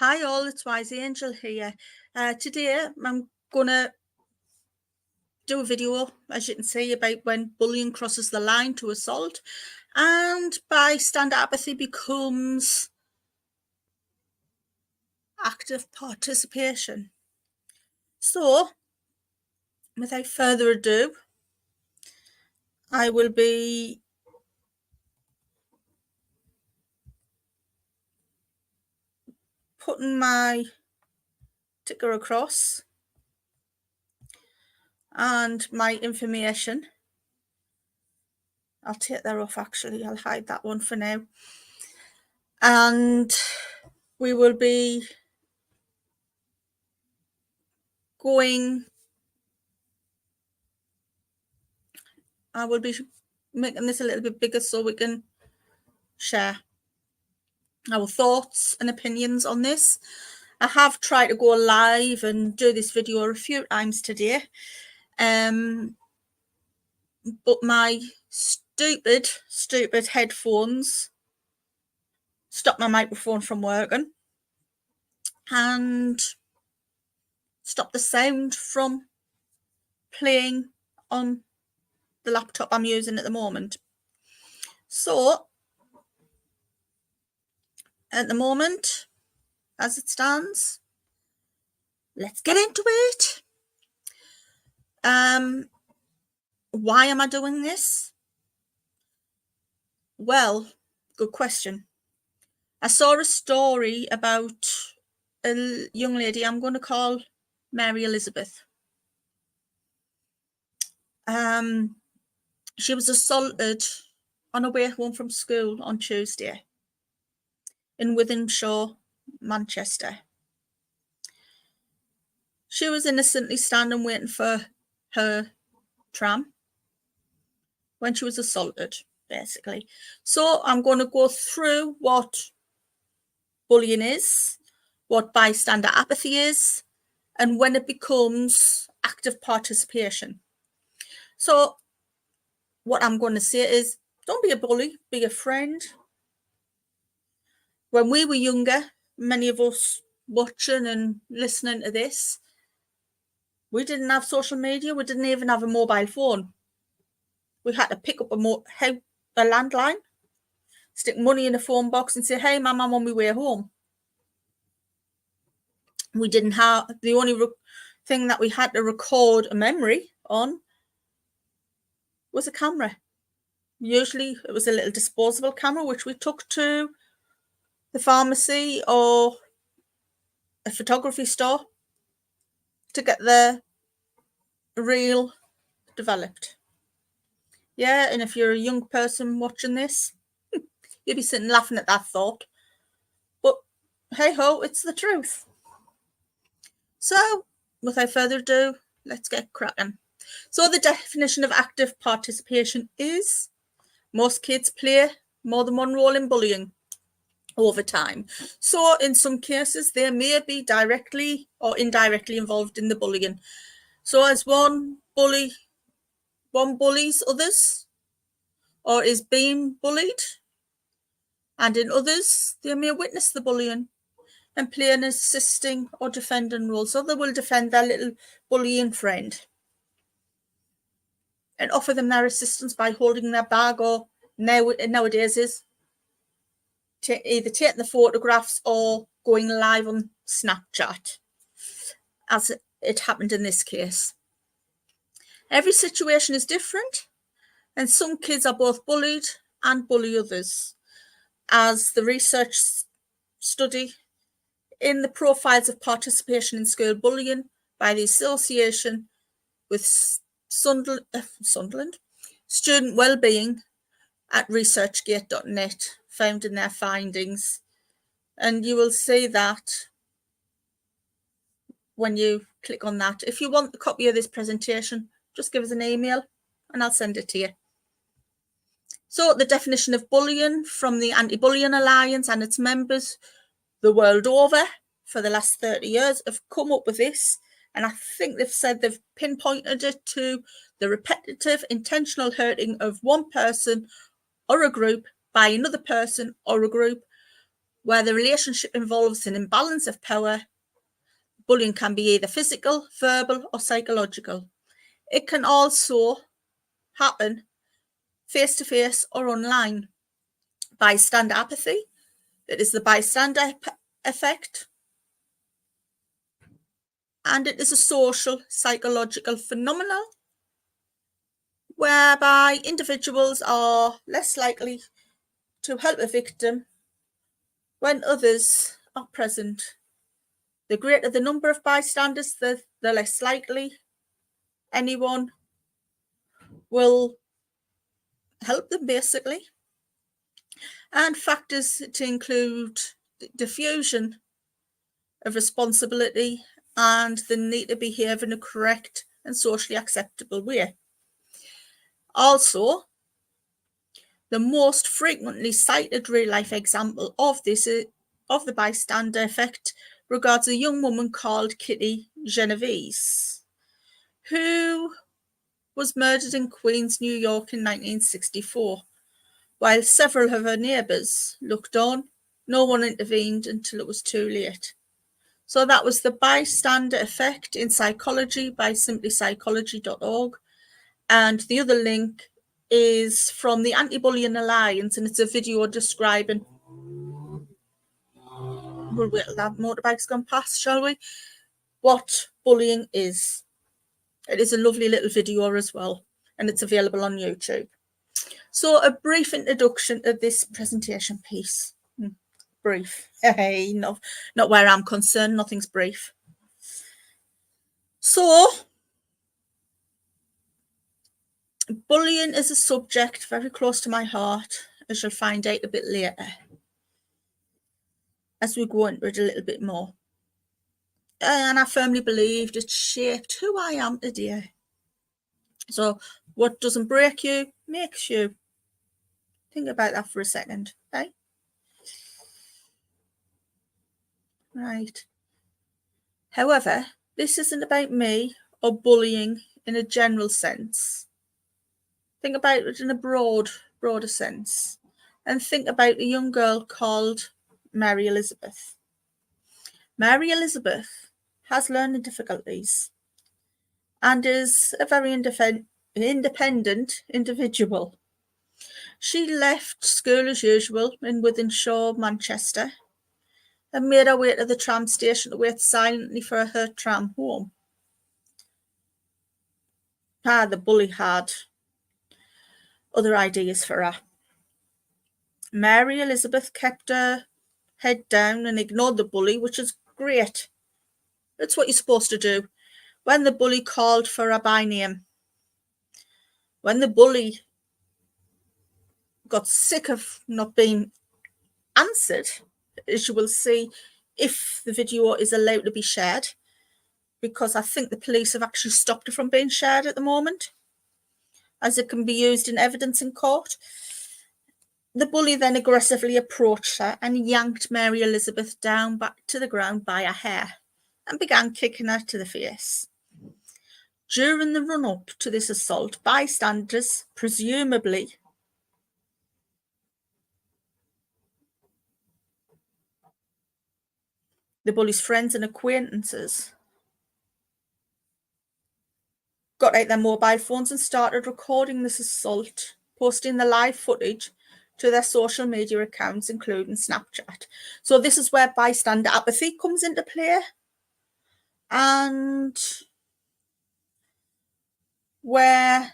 Hi all, it's Wise Angel here. Today I'm gonna do a video, as you can see, about when bullying crosses the line to assault and bystander apathy becomes active participation. So, without further ado, I will be putting my ticker across and my information. I'll take that off actually, I'll hide that one for now. And we will be I will be making this a little bit bigger so we can share our thoughts and opinions on this. I have tried to go live and do this video a few times today, but my stupid headphones stopped my microphone from working and stopped the sound from playing on the laptop I'm using at the moment. So at the moment, as it stands, let's get into it. Why am I doing this? Well, good question. I saw a story about a young lady I'm going to call Mary Elizabeth. She was assaulted on her way home from school on Tuesday in Wythenshawe, Manchester. She was innocently standing waiting for her tram when she was assaulted, basically. So I'm going to go through what bullying is, what bystander apathy is, and when it becomes active participation. So what I'm going to say is, don't be a bully, be a friend. When we were younger, many of us watching and listening to this, we didn't have social media. We didn't even have a mobile phone. We had to pick up a landline, stick money in a phone box and say, hey, Mum, I'm on my way home. We didn't have, the only thing that we had to record a memory on was a camera. Usually it was a little disposable camera, which we took to the pharmacy or a photography store to get the reel developed. Yeah, and if you're a young person watching this, you'll be sitting laughing at that thought. But hey ho, it's the truth. So, without further ado, let's get cracking. So the definition of active participation is most kids play more than one role in bullying over time. So in some cases, they may be directly or indirectly involved in the bullying. So as one bullies others or is being bullied, and in others, they may witness the bullying and play an assisting or defending role. So they will defend their little bullying friend and offer them their assistance by holding their bag, or nowadays is either taking the photographs or going live on Snapchat, as it happened in this case. Every situation is different, and some kids are both bullied and bully others, as the research study in the profiles of participation in school bullying by the Association with Sunderland Student Wellbeing at researchgate.net found in their findings. And you will see that when you click on that. If you want a copy of this presentation, just give us an email and I'll send it to you. So the definition of bullying from the Anti-Bullying Alliance and its members the world over for the last 30 years have come up with this. And I think they've said they've pinpointed it to the repetitive intentional hurting of one person or a group by another person or a group where the relationship involves an imbalance of power. Bullying can be either physical, verbal, or psychological. It can also happen face-to-face or online. Bystander apathy. It is the bystander effect. And it is a social, psychological phenomenon whereby individuals are less likely to help a victim when others are present. The greater the number of bystanders, the less likely anyone will help them, basically. And factors to include diffusion of responsibility and the need to behave in a correct and socially acceptable way. Also, the most frequently cited real-life example of this, of the bystander effect, regards a young woman called Kitty Genovese, who was murdered in Queens, New York in 1964. While several of her neighbours looked on, no one intervened until it was too late. So that was the bystander effect in psychology by simplypsychology.org. And the other link is from the Anti-Bullying Alliance, and it's a video describing. We'll wait till that motorbike's gone past, shall we? What bullying is. It is a lovely little video as well, and it's available on YouTube. So a brief introduction of this presentation piece. Brief. Hey, not where I'm concerned, nothing's brief. So, bullying is a subject very close to my heart, as you'll find out a bit later, as we go into it a little bit more. And I firmly believed it shaped who I am today. So, what doesn't break you makes you. Think about that for a second, okay? Right. However, this isn't about me or bullying in a general sense. Think about it in a broader sense. And think about a young girl called Mary Elizabeth. Mary Elizabeth has learning difficulties and is a very independent individual. She left school as usual in Wythenshawe, Manchester, and made her way to the tram station to wait silently for her tram home. The bully had other ideas for her. Mary Elizabeth kept her head down and ignored the bully, which is great. That's what you're supposed to do. When the bully called for her by name, when the bully got sick of not being answered, as you will see if the video is allowed to be shared, because I think the police have actually stopped it from being shared at the moment, as it can be used in evidence in court. The bully then aggressively approached her and yanked Mary Elizabeth down back to the ground by her hair and began kicking her to the face. During the run-up to this assault, bystanders, presumably the bully's friends and acquaintances, got out their mobile phones and started recording this assault, posting the live footage to their social media accounts, including Snapchat. So this is where bystander apathy comes into play, and where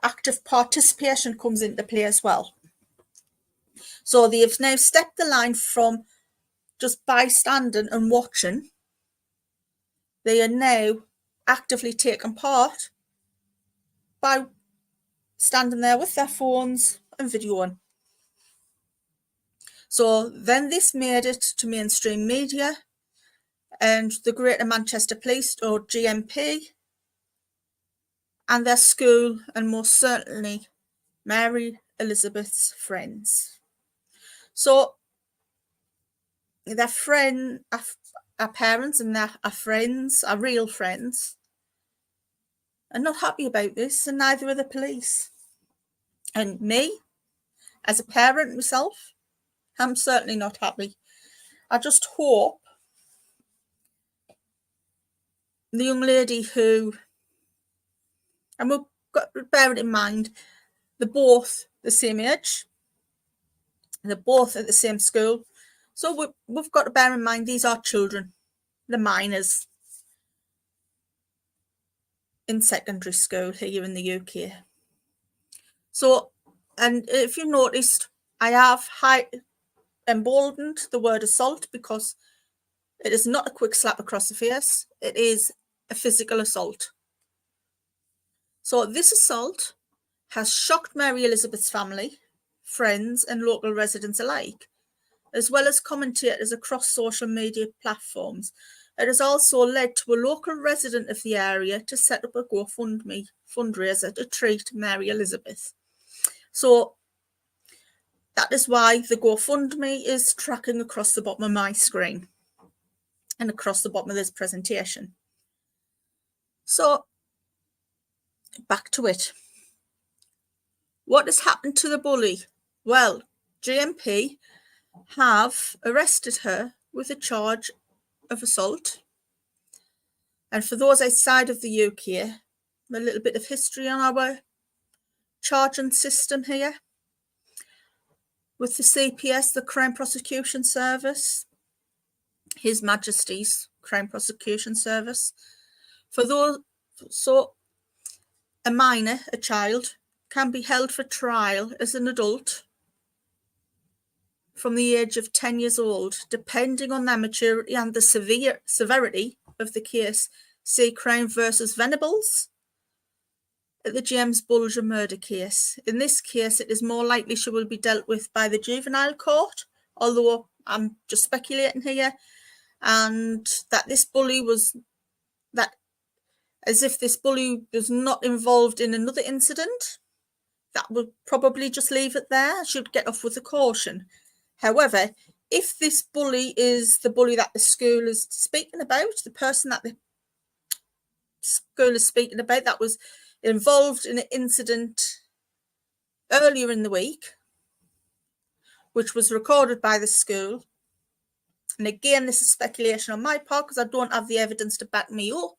active participation comes into play as well. So they've now stepped the line from just bystanding and watching. They are now actively taking part by standing there with their phones and videoing. So then this made it to mainstream media, and the Greater Manchester Police, or GMP, and their school, and most certainly Mary Elizabeth's friends. So their our parents and our friends, our real friends, are not happy about this, and neither are the police. And me, as a parent myself, I'm certainly not happy. I just hope the young lady who, and we've got to bear it in mind, they're both the same age, they're both at the same school, so we've got to bear in mind these are children, the minors in secondary school here in the UK. So, and if you noticed, I have emboldened the word assault because it is not a quick slap across the face, it is a physical assault. So this assault has shocked Mary Elizabeth's family, friends and local residents alike, as well as commentators across social media platforms. It has also led to a local resident of the area to set up a GoFundMe fundraiser to treat Mary Elizabeth. So that is why the GoFundMe is tracking across the bottom of my screen and across the bottom of this presentation. So back to it. What has happened to the bully? Well, GMP have arrested her with a charge of assault. And for those outside of the UK, a little bit of history on our charging system here. With the CPS, the Crown Prosecution Service, His Majesty's Crown Prosecution Service. For those, so a minor, a child, can be held for trial as an adult from the age of 10 years old, depending on their maturity and the severity of the case. See Crown versus Venables at the James Bulger murder case. In this case, it is more likely she will be dealt with by the juvenile court, although I'm just speculating here, and that this bully was, that as if this bully was not involved in another incident, that would probably just leave it there. Should get off with a caution. However, if this bully is the bully that the school is speaking about, the person that the school is speaking about that was involved in an incident earlier in the week, which was recorded by the school, and again, this is speculation on my part because I don't have the evidence to back me up,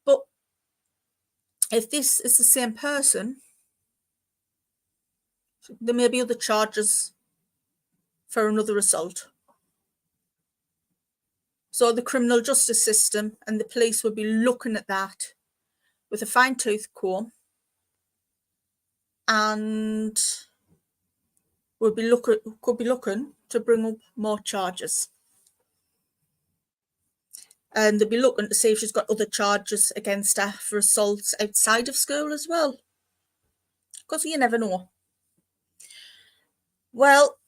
but if this is the same person, there may be other charges for another assault. So the criminal justice system and the police will be looking at that with a fine-tooth comb, and could be looking to bring up more charges. And they'll be looking to see if she's got other charges against her for assaults outside of school as well, because you never know. Well,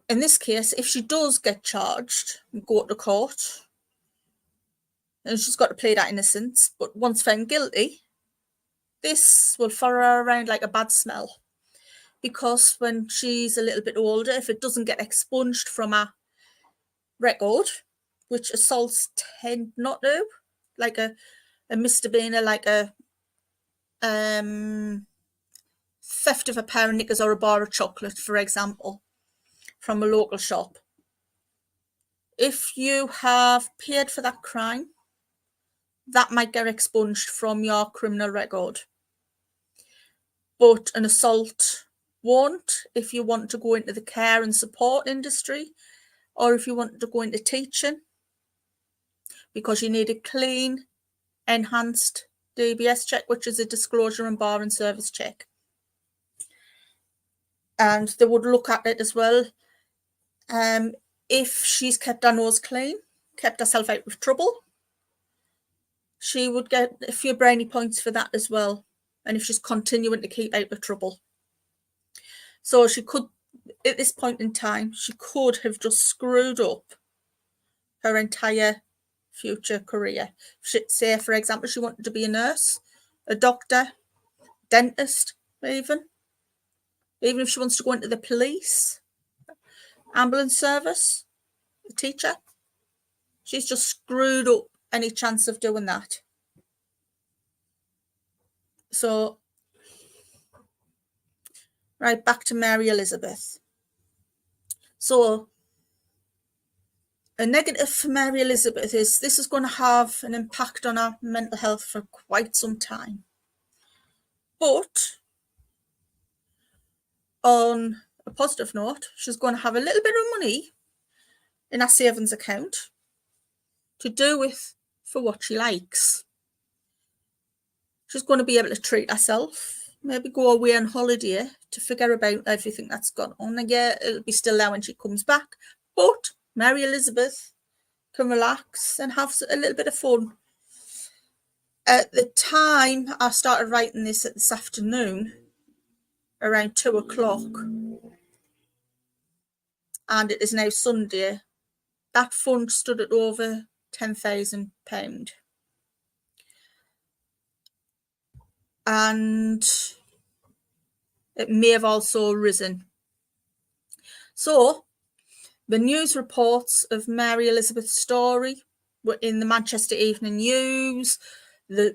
in this case, if she does get charged and go to court, and she's got to play that innocence, but once found guilty, this will follow her around like a bad smell, because when she's a little bit older, if it doesn't get expunged from her record, which assaults tend not to, like a misdemeanor, like a theft of a pair of knickers or a bar of chocolate, for example, from a local shop. If you have paid for that crime, that might get expunged from your criminal record. But an assault won't if you want to go into the care and support industry, or if you want to go into teaching, because you need a clean, enhanced DBS check, which is a disclosure and bar and service check. And they would look at it as well. If she's kept her nose clean, kept herself out of trouble, she would get a few brownie points for that as well. And if she's continuing to keep out of trouble. So she could, at this point in time, she could have just screwed up her entire future career. Say, for example, she wanted to be a nurse, a doctor, dentist, even if she wants to go into the police, ambulance service, a teacher, she's just screwed up any chance of doing that. So, right, back to Mary Elizabeth. So, a negative for Mary Elizabeth is this is going to have an impact on our mental health for quite some time. But on a positive note, she's going to have a little bit of money in her savings account to do with for what she likes. She's going to be able to treat herself, maybe go away on holiday to forget about everything that's gone on. And yeah, it'll be still there when she comes back. But Mary Elizabeth can relax and have a little bit of fun. At the time I started writing this this afternoon, around 2 o'clock, and it is now Sunday, that fund stood at over £10,000. And it may have also risen. So the news reports of Mary Elizabeth's story were in the Manchester Evening News, the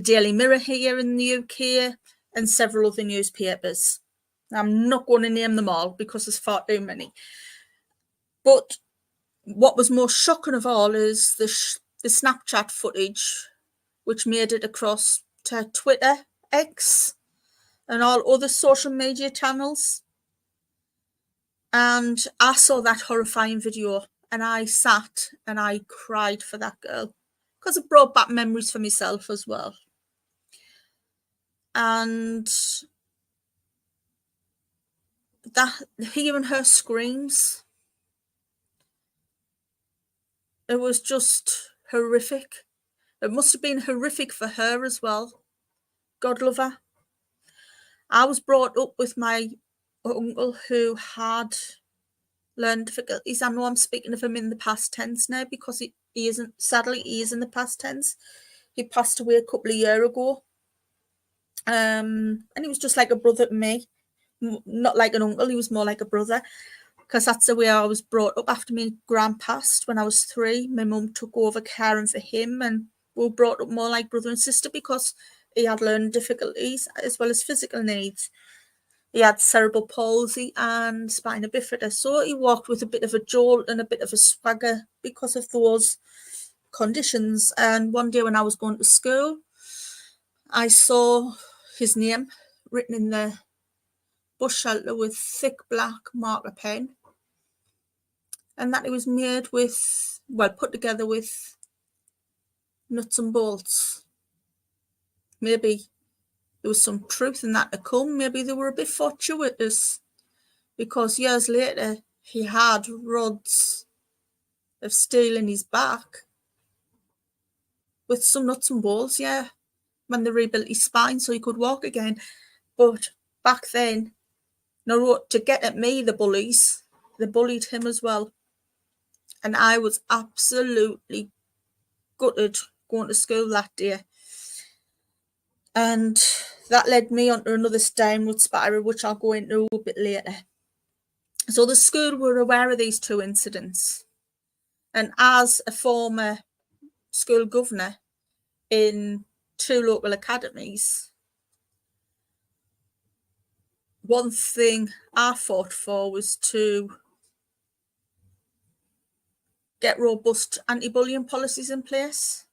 Daily Mirror here in the UK, and several other newspapers. I'm not going to name them all because there's far too many. But what was most shocking of all is the Snapchat footage, which made it across to Twitter, X, and all other social media channels. And I saw that horrifying video and I sat and I cried for that girl because it brought back memories for myself as well. And that, hearing her screams, it was just horrific. It must have been horrific for her as well. God love her. I was brought up with my uncle who had learning difficulties. I know I'm speaking of him in the past tense now because he isn't, sadly, he is in the past tense. He passed away a couple of years ago. And he was just like a brother to me. Not like an uncle, he was more like a brother. Because that's the way I was brought up. After my gran passed when I was 3, my mum took over caring for him, and we were brought up more like brother and sister because he had learning difficulties as well as physical needs. He had cerebral palsy and spina bifida, so he walked with a bit of a jolt and a bit of a swagger because of those conditions. And one day when I was going to school, I saw his name written in the bus shelter with thick black marker pen, and that it was made with, well, put together with nuts and bolts. Maybe there was some truth in that to come. Maybe they were a bit fortuitous, because years later he had rods of steel in his back with some nuts and bolts, yeah, when they rebuilt his spine so he could walk again. But back then, to get at me, the bullies, they bullied him as well. And I was absolutely gutted going to school that day. And that led me onto another downward spiral, which I'll go into a bit later. So the school were aware of these 2 incidents. And as a former school governor in 2 local academies, one thing I fought for was to get robust anti-bullying policies in place,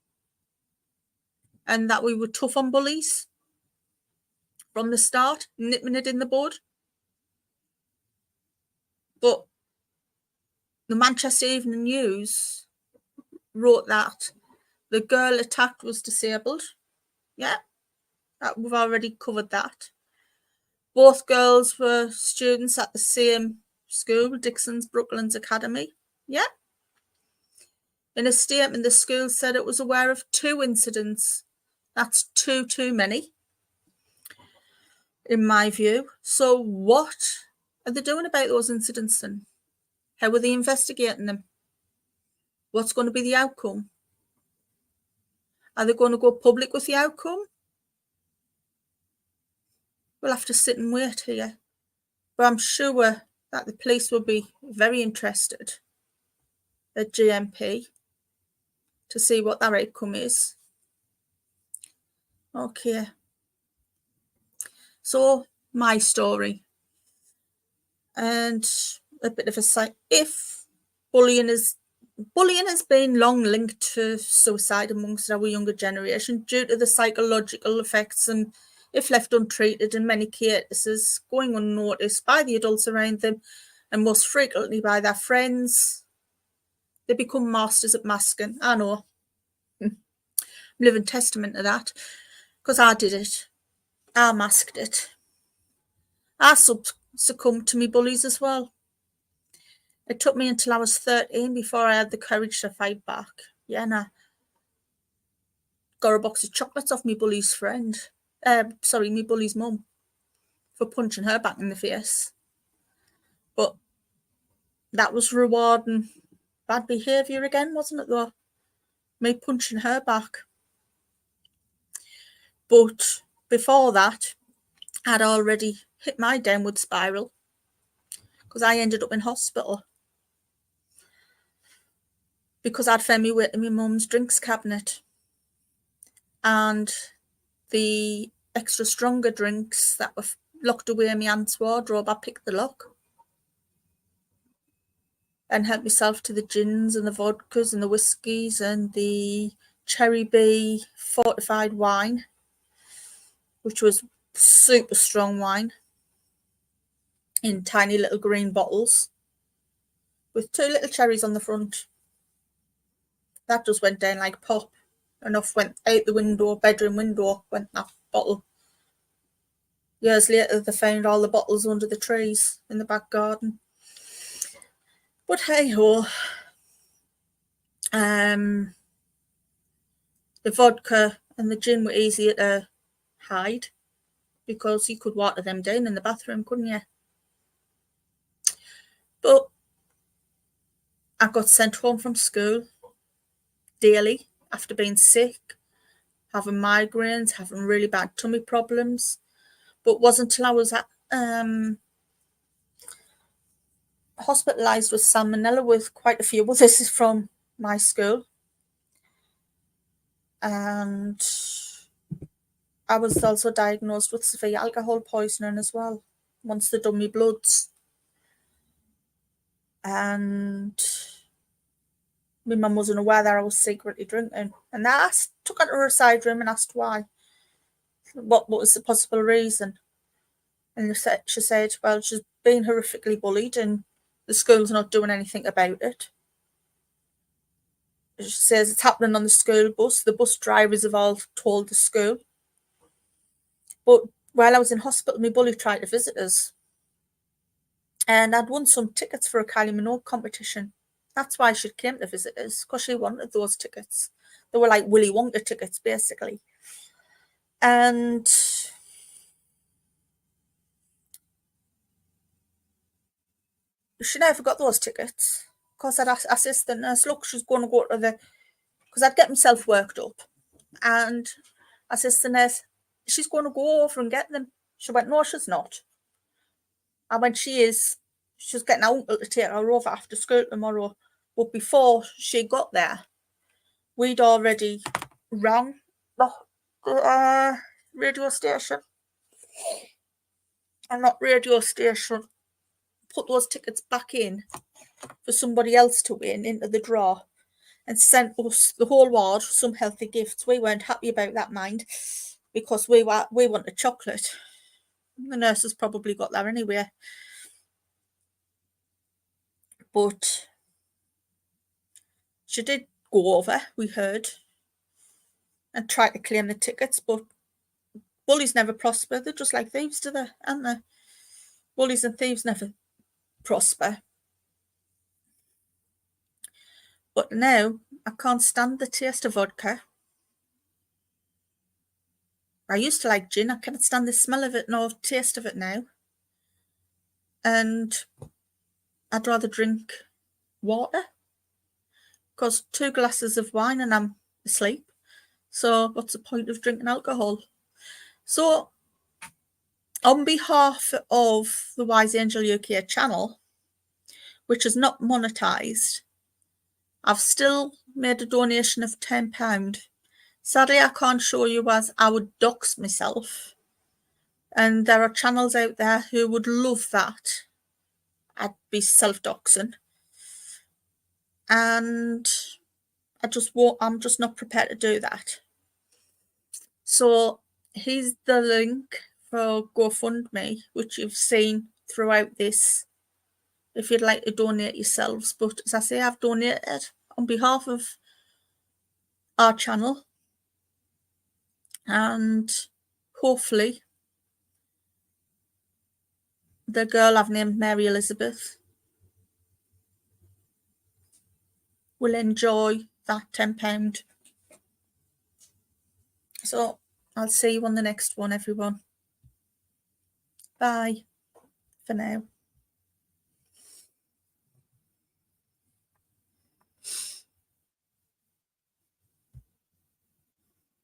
and that we were tough on bullies from the start, nipping it in the bud. But the Manchester Evening News wrote that the girl attacked was disabled. Yeah, we've already covered that. Both girls were students at the same school, Dixon's Brooklands Academy. Yeah. In a statement, the school said it was aware of 2 incidents. That's too many, in my view. So what are they doing about those incidents then? How are they investigating them? What's going to be the outcome? Are they going to go public with the outcome? We'll have to sit and wait here. But I'm sure that the police will be very interested at GMP to see what their outcome is. Okay. So, my story. And a bit of a side. If bullying has been long linked to suicide amongst our younger generation due to the psychological effects, and if left untreated, in many cases going unnoticed by the adults around them and most frequently by their friends. They become masters at masking. I know. I'm living testament to that, because I did it. I masked it. I succumbed to me bullies as well. It took me until I was 13 before I had the courage to fight back. Yeah, and I got a box of chocolates off me bully's friend. Me bully's mum, for punching her back in the face. But that was rewarding bad behaviour again, wasn't it, though? Me punching her back. But before that, I'd already hit my downward spiral, because I ended up in hospital because I'd found my way to my mum's drinks cabinet, and the extra stronger drinks that were locked away in my aunt's wardrobe, I picked the lock and helped myself to the gins and the vodkas and the whiskies and the Cherry Bee fortified wine, which was super strong wine in tiny little green bottles with 2 little cherries on the front. That just went down like pop, and off went out the window, bedroom window, went that bottle. Years later, they found all the bottles under the trees in the back garden. But hey ho, the vodka and the gin were easier to hide, because you could water them down in the bathroom, couldn't you? But I got sent home from school daily after being sick, having migraines, having really bad tummy problems. But it wasn't until I was hospitalised with salmonella with quite a few others from my school, and I was also diagnosed with severe alcohol poisoning as well once they'd done my bloods. And my mum wasn't aware that I was secretly drinking, and I took her to a side room and asked why, what was the possible reason. And she said, well, she's been horrifically bullied and the school's not doing anything about it. She says it's happening on the school bus. The bus drivers have all told the school. But while I was in hospital, my bully tried to visit us. And I'd won some tickets for a Kylie Minogue competition. That's why she came to visit us, because she wanted those tickets. They were like Willy Wonka tickets, basically. And she never got those tickets, because I'd asked the nurse, look, she's going to go to the, because I'd get myself worked up, and I said to the nurse, she's going to go over and get them. She went, no, she's not. I went, she is. She's getting her uncle to take her over after school tomorrow. But before she got there, we'd already rang the radio station, and that radio station put those tickets back in for somebody else to win into the draw, and sent us, the whole ward, some healthy gifts. We weren't happy about that, mind, because we wanted chocolate. The nurses probably got there anyway. But she did go over, we heard, and try to claim the tickets, but bullies never prosper. They're just like thieves, do they? Aren't they? Bullies and thieves never prosper. But now I can't stand the taste of vodka. I used to like gin. I can't stand the smell of it nor taste of it now. And I'd rather drink water, because 2 glasses of wine and I'm asleep. So what's the point of drinking alcohol? So on behalf of the Wise Angel UK channel, which is not monetized, I've still made a donation of £10. Sadly, I can't show you, as I would dox myself. And there are channels out there who would love that. I'd be self-doxing. and I'm just not prepared to do that. So here's the link for GoFundMe, which you've seen throughout this, if you'd like to donate yourselves. But as I say, I've donated on behalf of our channel, and hopefully the girl I've named Mary Elizabeth will enjoy that £10. So I'll see you on the next one, everyone. Bye for now.